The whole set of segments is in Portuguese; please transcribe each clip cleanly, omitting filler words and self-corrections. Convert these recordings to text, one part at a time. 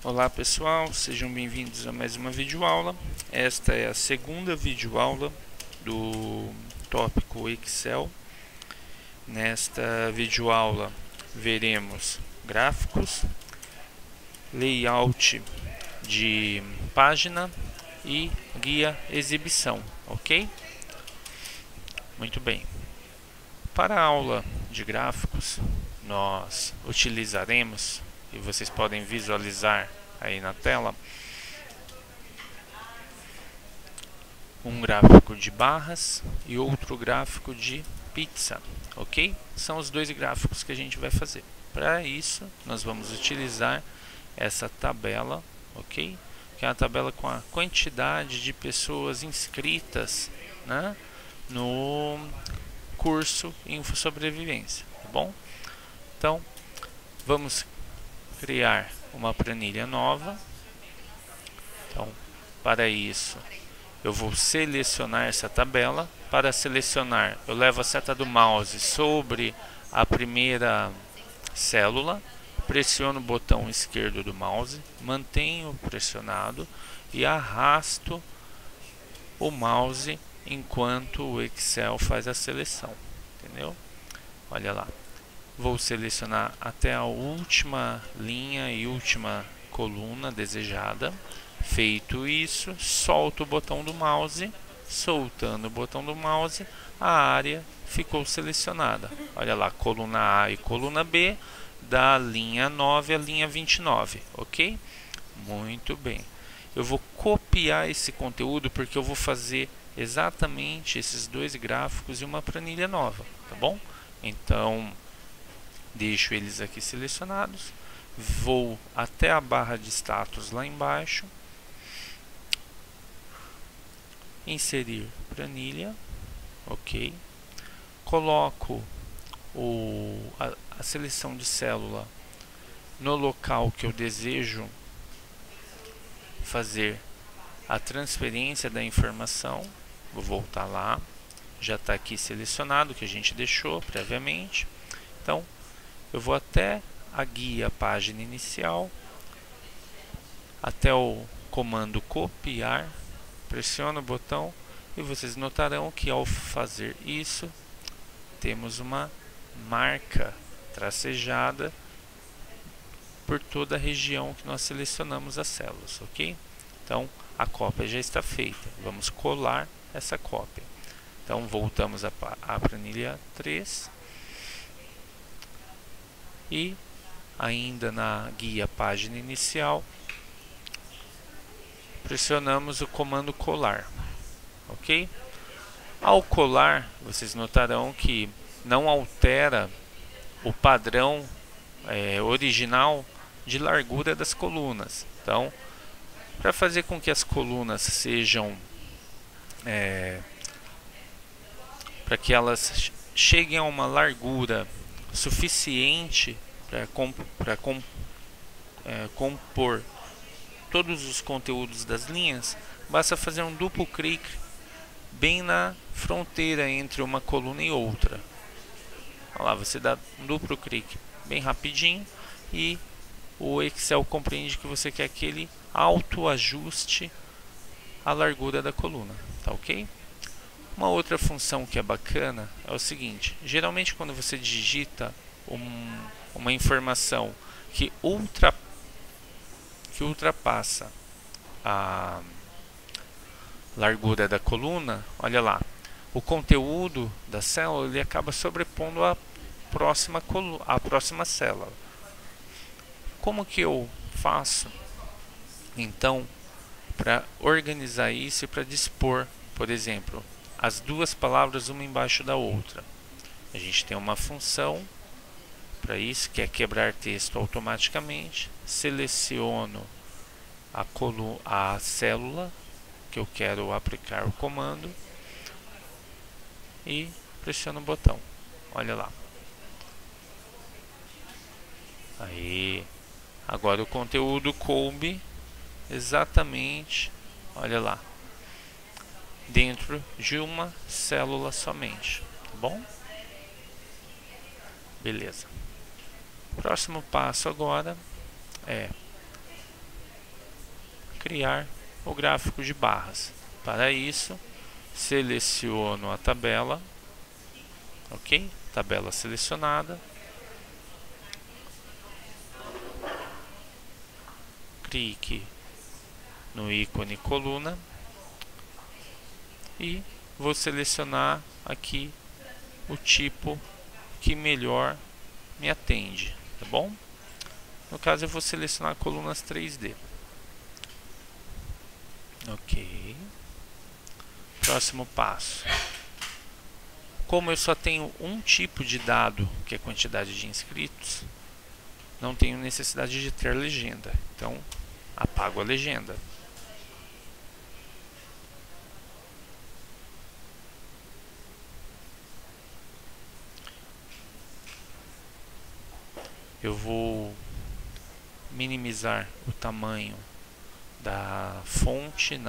Olá pessoal, sejam bem-vindos a mais uma videoaula. Esta é a segunda videoaula do tópico Excel. Nesta videoaula veremos gráficos, layout de página e guia exibição, ok? Muito bem. Para a aula de gráficos, nós utilizaremos, e vocês podem visualizar aí na tela, um gráfico de barras e outro gráfico de pizza, ok? São os dois gráficos que a gente vai fazer. Para isso, nós vamos utilizar essa tabela, ok? Que é a tabela com a quantidade de pessoas inscritas, né, no curso Infosobrevivência, tá bom? Então, vamos criar uma planilha nova. Então, para isso, eu vou selecionar essa tabela. Para selecionar, eu levo a seta do mouse sobre a primeira célula, pressiono o botão esquerdo do mouse, mantenho pressionado e arrasto o mouse enquanto o Excel faz a seleção, entendeu? Olha lá. Vou selecionar até a última linha e última coluna desejada. Feito isso, solto o botão do mouse. Soltando o botão do mouse, a área ficou selecionada. Olha lá, coluna A e coluna B, da linha 9 à linha 29, ok? Muito bem. Eu vou copiar esse conteúdo porque eu vou fazer exatamente esses dois gráficos em uma planilha nova, tá bom? Então, deixo eles aqui selecionados, vou até a barra de status lá embaixo, inserir planilha, ok, coloco a seleção de célula no local que eu desejo fazer a transferência da informação. Vou voltar lá, já está aqui selecionado, que a gente deixou previamente. Então, eu vou até a guia página inicial, até o comando copiar, pressiono o botão e vocês notarão que ao fazer isso, temos uma marca tracejada por toda a região que nós selecionamos as células, ok? Então, a cópia já está feita. Vamos colar essa cópia. Então, voltamos à planilha 3. E ainda na guia página inicial, pressionamos o comando colar, ok? Ao colar, vocês notarão que não altera o padrão original de largura das colunas. Então, para fazer com que as colunas sejam para que elas cheguem a uma largura suficiente para compor todos os conteúdos das linhas, basta fazer um duplo clique bem na fronteira entre uma coluna e outra. Olha lá, você dá um duplo clique bem rapidinho e o Excel compreende que você quer que ele autoajuste a largura da coluna, tá ok? Uma outra função que é bacana é o seguinte: geralmente quando você digita uma informação que ultrapassa a largura da coluna, olha lá, o conteúdo da célula ele acaba sobrepondo a próxima célula. Como que eu faço então para organizar isso e para dispor, por exemplo, as duas palavras uma embaixo da outra? A gente tem uma função para isso, que é quebrar texto automaticamente. Seleciono a célula que eu quero aplicar o comando e pressiono o botão. Olha lá. Aí, agora o conteúdo coube exatamente, olha lá, dentro de uma célula somente, tá bom? Beleza. Próximo passo agora é criar o gráfico de barras. Para isso, seleciono a tabela, ok? Tabela selecionada. Clique no ícone coluna e vou selecionar aqui o tipo que melhor me atende, tá bom? No caso eu vou selecionar colunas 3D. Ok. Próximo passo. Como eu só tenho um tipo de dado, que é a quantidade de inscritos, não tenho necessidade de ter legenda. Então, apago a legenda. Eu vou minimizar o tamanho da fonte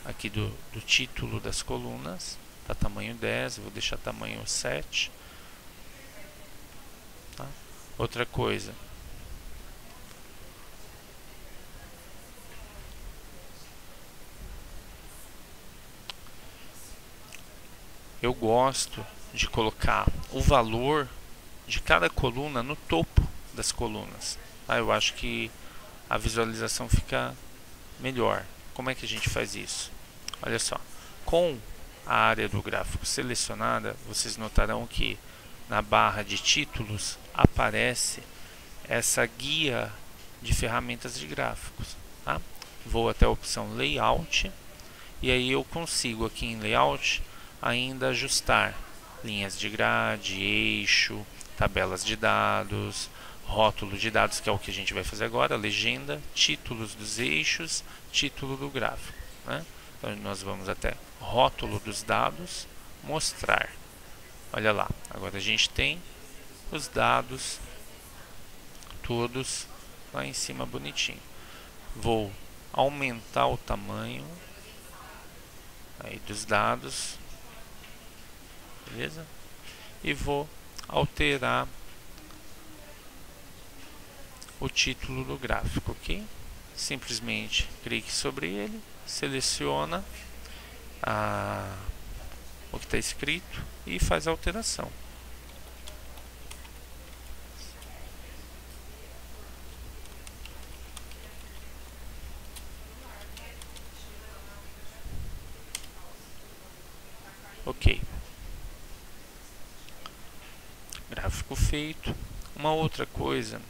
aqui do título das colunas, tá tamanho 10, eu vou deixar tamanho 7. Tá? Outra coisa, eu gosto de colocar o valor de cada coluna no topo das colunas. Tá? Eu acho que a visualização fica melhor. Como é que a gente faz isso? Olha só, com a área do gráfico selecionada, vocês notarão que na barra de títulos aparece essa guia de ferramentas de gráficos. Tá? Vou até a opção Layout e aí eu consigo aqui em Layout ainda ajustar linhas de grade, eixo, tabelas de dados, rótulo de dados, que é o que a gente vai fazer agora, legenda, títulos dos eixos, título do gráfico. Né? Então nós vamos até rótulo dos dados, mostrar. Olha lá, agora a gente tem os dados todos lá em cima bonitinho. Vou aumentar o tamanho aí dos dados, beleza? E vou alterar o título do gráfico, ok? Simplesmente clique sobre ele, seleciona o que está escrito e faz a alteração. Ok. Gráfico feito. Uma outra coisa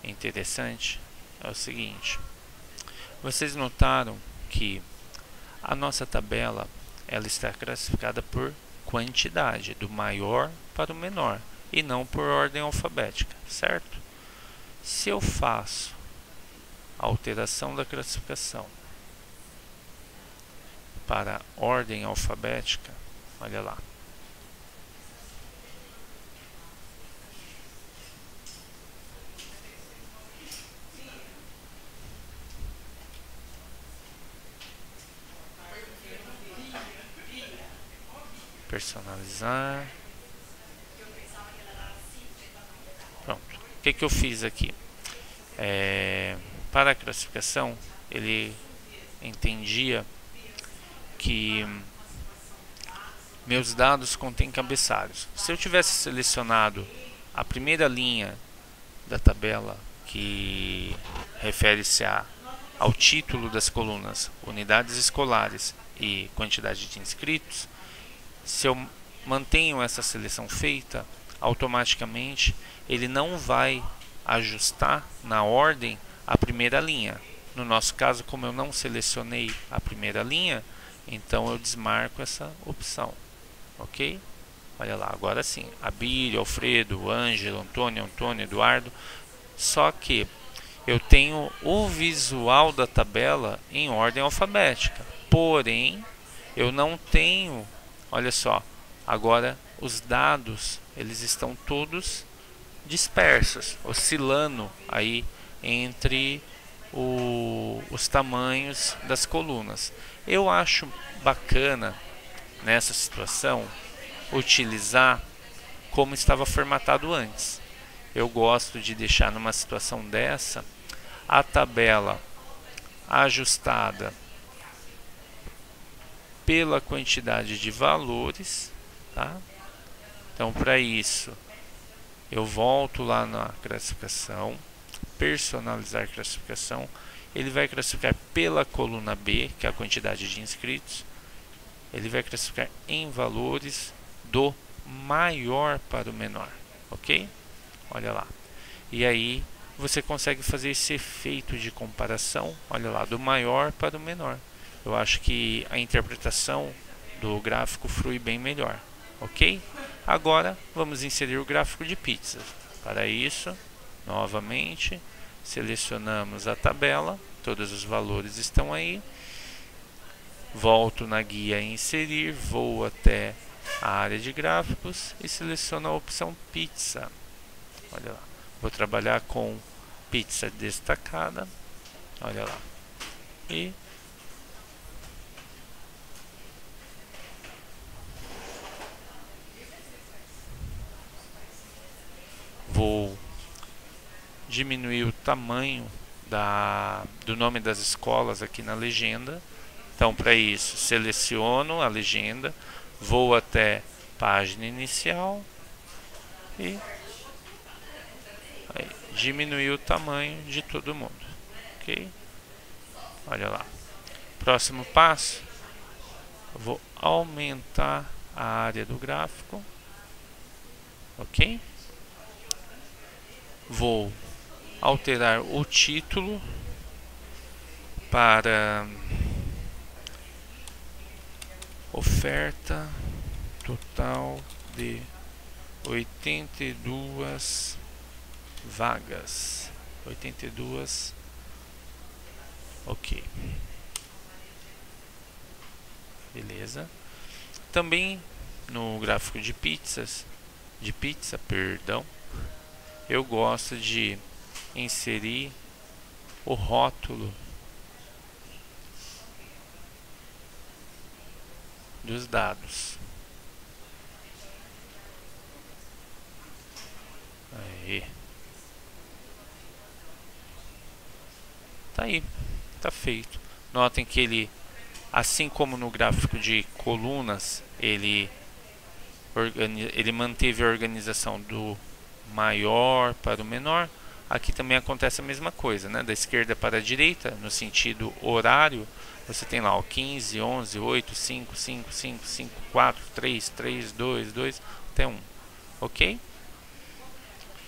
interessante é o seguinte: vocês notaram que a nossa tabela ela está classificada por quantidade, do maior para o menor, e não por ordem alfabética, certo? Se eu faço a alteração da classificação para ordem alfabética, olha lá. Personalizar. Pronto. O que eu fiz aqui? Para a classificação, ele entendia que meus dados contêm cabeçalhos. Se eu tivesse selecionado a primeira linha da tabela, que refere-se ao título das colunas, unidades escolares e quantidade de inscritos, se eu mantenho essa seleção feita, automaticamente ele não vai ajustar na ordem a primeira linha. No nosso caso, como eu não selecionei a primeira linha, então eu desmarco essa opção, ok? Olha lá, agora sim, Abílio, Alfredo, Ângelo, Antônio, Eduardo. Só que eu tenho o visual da tabela em ordem alfabética, porém eu não tenho, olha só, agora os dados eles estão todos dispersos, oscilando aí entre os tamanhos das colunas. Eu acho bacana nessa situação utilizar como estava formatado antes. Eu gosto de deixar numa situação dessa a tabela ajustada pela quantidade de valores, tá? Então, para isso, eu volto lá na classificação, personalizar classificação. Ele vai classificar pela coluna B, que é a quantidade de inscritos. Ele vai classificar em valores do maior para o menor, ok? Olha lá. E aí você consegue fazer esse efeito de comparação, olha lá, do maior para o menor. Eu acho que a interpretação do gráfico flui bem melhor, ok? Agora vamos inserir o gráfico de pizzas. Para isso, novamente, selecionamos a tabela, todos os valores estão aí. Volto na guia inserir, vou até a área de gráficos e seleciono a opção pizza. Olha lá, vou trabalhar com pizza destacada, olha lá, e vou diminuir o tamanho do nome das escolas aqui na legenda. Então, para isso, seleciono a legenda, vou até página inicial e aí, diminuir o tamanho de todo mundo, ok? Olha lá. Próximo passo, eu vou aumentar a área do gráfico, ok? Vou alterar o título para oferta total de 82 vagas. 82, ok. Beleza. Também no gráfico de pizza, perdão, eu gosto de inserir o rótulo dos dados. Aí. Tá aí, tá feito. Notem que ele, assim como no gráfico de colunas, ele manteve a organização do maior para o menor. Aqui também acontece a mesma coisa, né? Da esquerda para a direita, no sentido horário, você tem lá o 15, 11, 8, 5, 5, 5, 5, 4, 3, 3, 2, 2, até 1. Ok?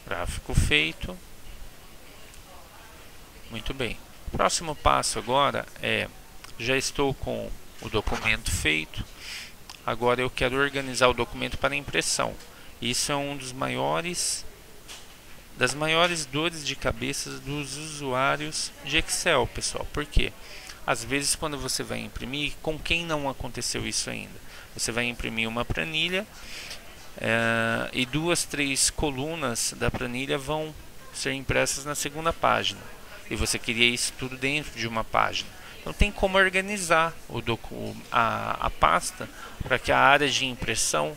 Gráfico feito. Muito bem. Próximo passo agora é, já estou com o documento feito, agora eu quero organizar o documento para impressão. Isso é um dos das maiores dores de cabeça dos usuários de Excel, pessoal. Por quê? Às vezes quando você vai imprimir, com quem não aconteceu isso ainda? Você vai imprimir uma planilha e 2, 3 colunas da planilha vão ser impressas na segunda página. E você queria isso tudo dentro de uma página. Não tem como organizar a pasta para que a área de impressão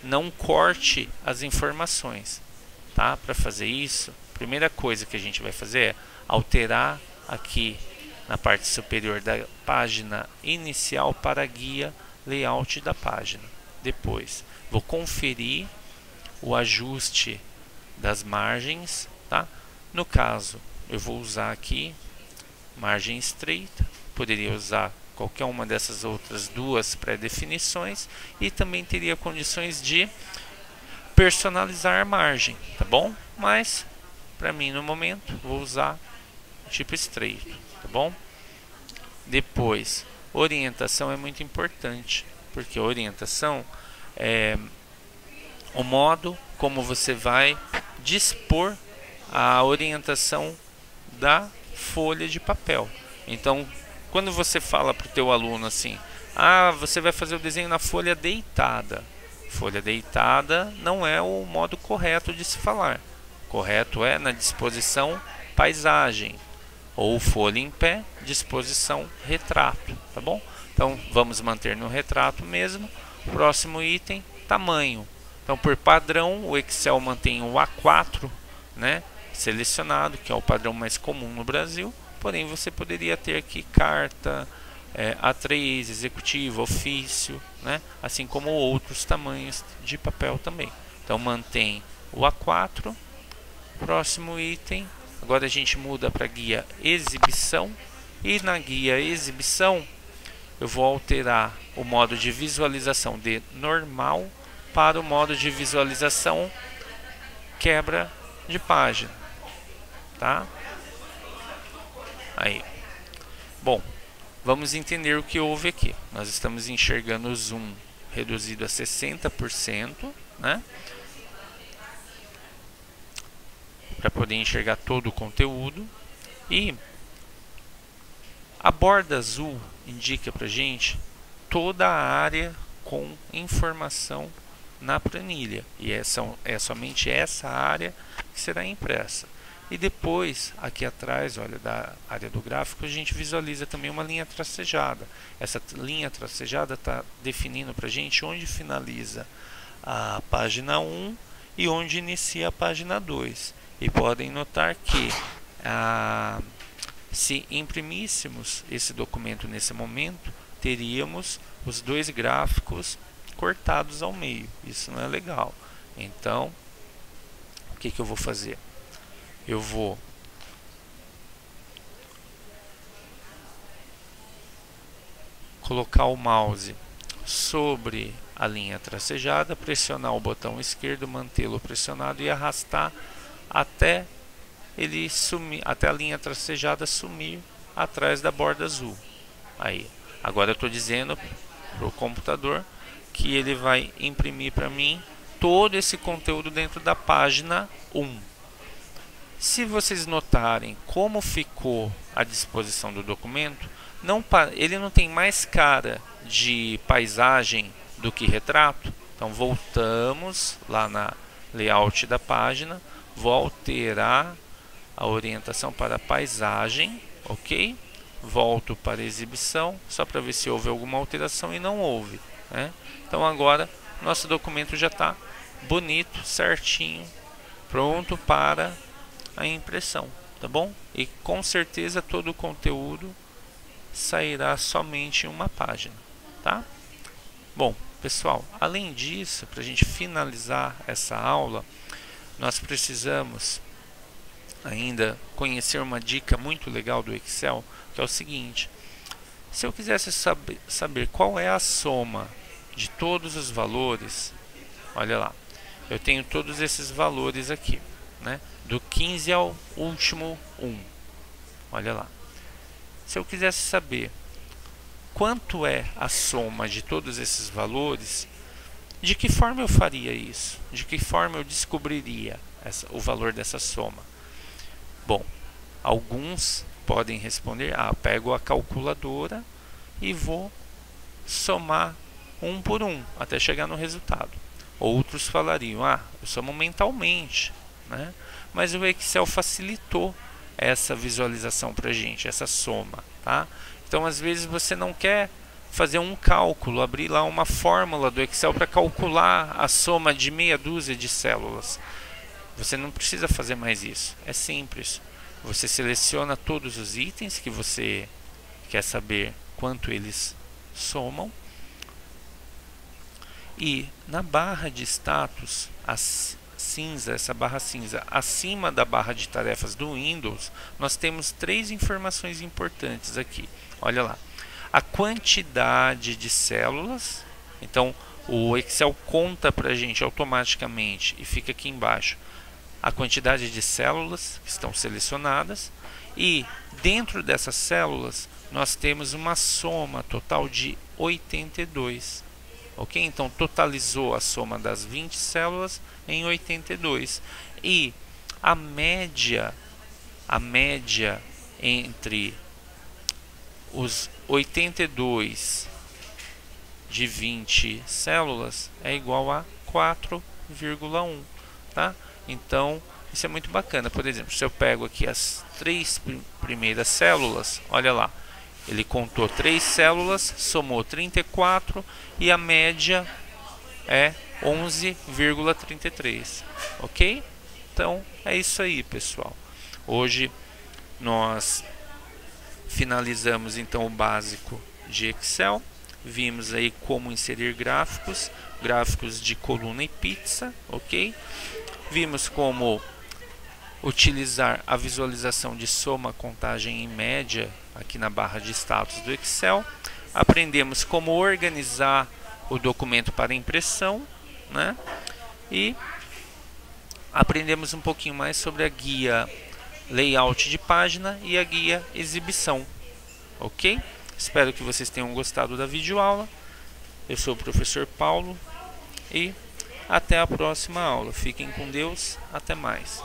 não corte as informações. Tá? Para fazer isso, a primeira coisa que a gente vai fazer é alterar aqui na parte superior da página inicial para a guia layout da página. Depois, vou conferir o ajuste das margens. Tá? No caso, eu vou usar aqui margem estreita, poderia usar qualquer uma dessas outras duas pré-definições e também teria condições de personalizar a margem, tá bom? Mas para mim no momento vou usar tipo estreito, tá bom? Depois, orientação é muito importante, porque a orientação é o modo como você vai dispor a orientação da folha de papel. Então, quando você fala para o teu aluno assim, você vai fazer o desenho na folha deitada. Folha deitada não é o modo correto de se falar. Correto é na disposição paisagem, ou folha em pé, disposição retrato, tá bom? Então, vamos manter no retrato mesmo. Próximo item, tamanho. Então, por padrão, o Excel mantém o A4, né? selecionado, que é o padrão mais comum no Brasil, porém você poderia ter aqui carta, A3, executivo, ofício, né? Assim como outros tamanhos de papel também. Então mantém o A4, próximo item, agora a gente muda para guia exibição, e na guia exibição eu vou alterar o modo de visualização de normal para o modo de visualização quebra de página, tá? Aí, bom, vamos entender o que houve aqui. Nós estamos enxergando o zoom reduzido a 60%, né? Para poder enxergar todo o conteúdo. E a borda azul indica para gente toda a área com informação na planilha, e é somente essa área que será impressa. E depois, aqui atrás, olha, da área do gráfico, a gente visualiza também uma linha tracejada. Essa linha tracejada está definindo para a gente onde finaliza a página 1 e onde inicia a página 2. E podem notar que se imprimíssemos esse documento nesse momento, teríamos os dois gráficos cortados ao meio. Isso não é legal. Então, o que eu vou fazer? Eu vou colocar o mouse sobre a linha tracejada, pressionar o botão esquerdo, mantê-lo pressionado e arrastar até ele sumir, até a linha tracejada sumir atrás da borda azul. Aí, agora eu estou dizendo para o computador que ele vai imprimir para mim todo esse conteúdo dentro da página 1. Se vocês notarem como ficou a disposição do documento, ele não tem mais cara de paisagem do que retrato. Então voltamos lá na layout da página, vou alterar a orientação para paisagem, ok? Volto para exibição, só para ver se houve alguma alteração, e não houve, né? Então agora nosso documento já está bonito, certinho, pronto para a impressão, tá bom? E com certeza todo o conteúdo sairá somente em uma página, tá? Bom, pessoal, além disso, para a gente finalizar essa aula, nós precisamos ainda conhecer uma dica muito legal do Excel, que é o seguinte: se eu quisesse saber qual é a soma de todos os valores, olha lá, eu tenho todos esses valores aqui, né? Do 15 ao último 1. Olha lá. Se eu quisesse saber quanto é a soma de todos esses valores, de que forma eu faria isso? De que forma eu descobriria o valor dessa soma? Bom, alguns podem responder: pego a calculadora e vou somar um por um até chegar no resultado. Outros falariam: eu somo mentalmente, né? Mas o Excel facilitou essa visualização para a gente, essa soma, tá? Então, às vezes você não quer fazer um cálculo, abrir lá uma fórmula do Excel para calcular a soma de meia dúzia de células. Você não precisa fazer mais isso. É simples. Você seleciona todos os itens que você quer saber quanto eles somam, e na barra de status, essa barra cinza acima da barra de tarefas do Windows, nós temos três informações importantes aqui. Olha lá: a quantidade de células. Então o Excel conta para a gente automaticamente, e fica aqui embaixo, a quantidade de células que estão selecionadas, e dentro dessas células nós temos uma soma total de 82. Ok? Então totalizou a soma das 20 células em 82. E a média entre os 82 de 20 células é igual a 4,1, tá? Então isso é muito bacana. Por exemplo, se eu pego aqui as 3 primeiras células, olha lá, ele contou 3 células, somou 34 e a média é 11,33, ok? Então é isso aí, pessoal. Hoje nós finalizamos então o básico de Excel. Vimos aí como inserir gráficos de coluna e pizza, ok? Vimos como utilizar a visualização de soma, contagem e média aqui na barra de status do Excel. Aprendemos como organizar o documento para impressão, né? E aprendemos um pouquinho mais sobre a guia layout de página e a guia exibição, ok? Espero que vocês tenham gostado da videoaula. Eu sou o professor Paulo e até a próxima aula. Fiquem com Deus. Até mais.